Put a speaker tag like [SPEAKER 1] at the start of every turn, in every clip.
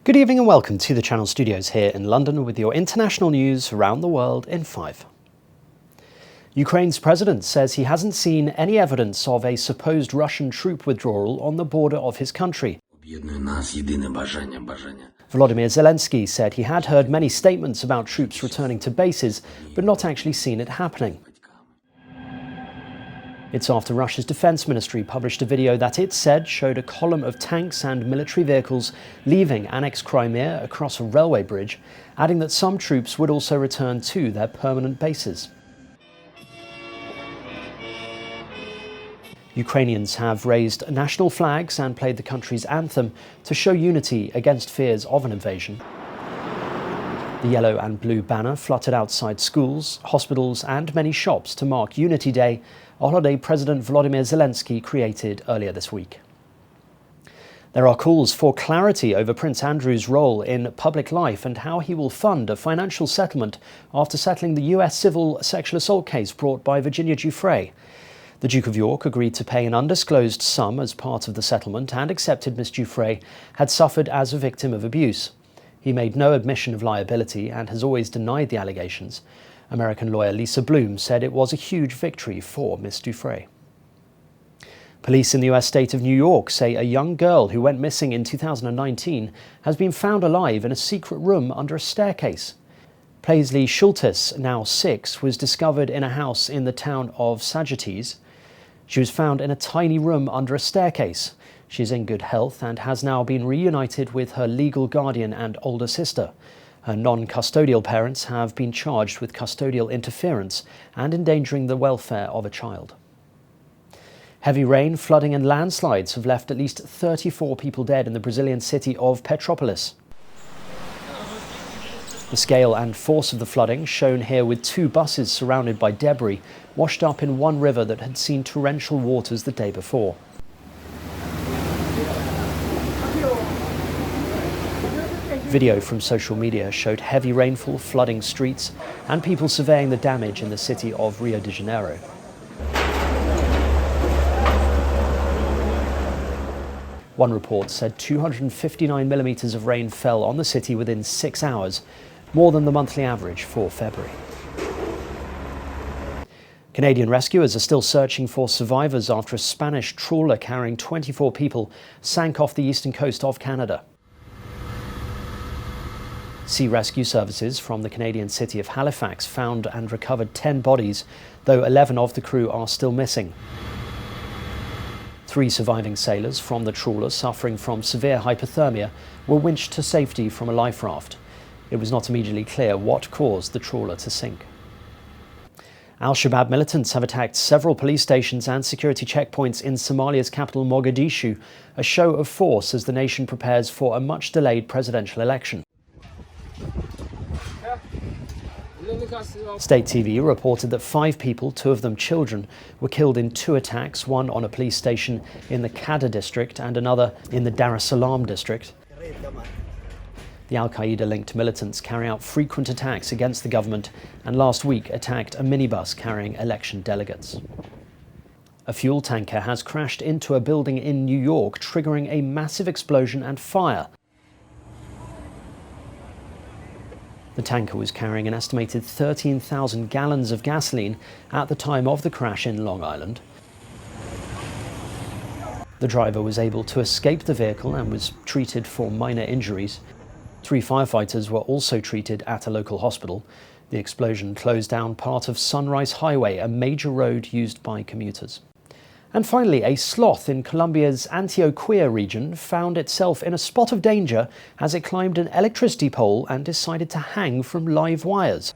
[SPEAKER 1] Good evening and welcome to the Channel Studios here in London with your international news around the world in 5. Ukraine's president says he hasn't seen any evidence of a supposed Russian troop withdrawal on the border of his country. Volodymyr Zelensky said he had heard many statements about troops returning to bases, but not actually seen it happening. It's after Russia's defense ministry published a video that it said showed a column of tanks and military vehicles leaving annexed Crimea across a railway bridge, adding that some troops would also return to their permanent bases. Ukrainians have raised national flags and played the country's anthem to show unity against fears of an invasion. The yellow and blue banner fluttered outside schools, hospitals and many shops to mark Unity Day, a holiday President Volodymyr Zelensky created earlier this week. There are calls for clarity over Prince Andrew's role in public life and how he will fund a financial settlement after settling the US civil sexual assault case brought by Virginia Giuffre. The Duke of York agreed to pay an undisclosed sum as part of the settlement and accepted Miss Giuffre had suffered as a victim of abuse. He made no admission of liability and has always denied the allegations. American lawyer Lisa Bloom said it was a huge victory for Miss Giuffre. Police in the US state of New York say a young girl who went missing in 2019 has been found alive in a secret room under a staircase. Paisley Schultes, now 6, was discovered in a house in the town of Sagittarius. She was found in a tiny room under a staircase. She is in good health and has now been reunited with her legal guardian and older sister. Her non-custodial parents have been charged with custodial interference and endangering the welfare of a child. Heavy rain, flooding and landslides have left at least 34 people dead in the Brazilian city of Petrópolis. The scale and force of the flooding, shown here with 2 buses surrounded by debris, washed up in one river that had seen torrential waters the day before. Video from social media showed heavy rainfall flooding streets and people surveying the damage in the city of Rio de Janeiro. One report said 259 millimetres of rain fell on the city within 6 hours, more than the monthly average for February. Canadian rescuers are still searching for survivors after a Spanish trawler carrying 24 people sank off the eastern coast of Canada. Sea rescue services from the Canadian city of Halifax found and recovered 10 bodies, though 11 of the crew are still missing. 3 surviving sailors from the trawler suffering from severe hypothermia were winched to safety from a life raft. It was not immediately clear what caused the trawler to sink. Al-Shabaab militants have attacked several police stations and security checkpoints in Somalia's capital Mogadishu, a show of force as the nation prepares for a much-delayed presidential election. State TV reported that 5 people, 2 of them children, were killed in 2 attacks, one on a police station in the Kada district and another in the Dar es Salaam district. The Al-Qaeda-linked militants carry out frequent attacks against the government and last week attacked a minibus carrying election delegates. A fuel tanker has crashed into a building in New York, triggering a massive explosion and fire. The tanker was carrying an estimated 13,000 gallons of gasoline at the time of the crash in Long Island. The driver was able to escape the vehicle and was treated for minor injuries. 3 firefighters were also treated at a local hospital. The explosion closed down part of Sunrise Highway, a major road used by commuters. And finally, a sloth in Colombia's Antioquia region found itself in a spot of danger as it climbed an electricity pole and decided to hang from live wires.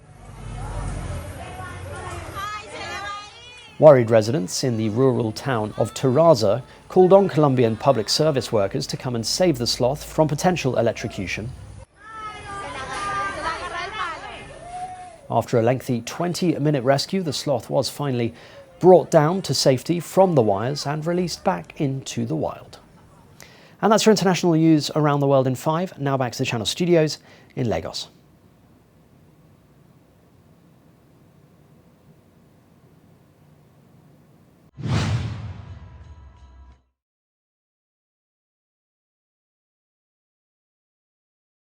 [SPEAKER 1] Worried residents in the rural town of Terraza called on Colombian public service workers to come and save the sloth from potential electrocution. After a lengthy 20-minute rescue, the sloth was finally brought down to safety from the wires and released back into the wild. And that's your international news around the world in 5. Now back to the Channel Studios in Lagos.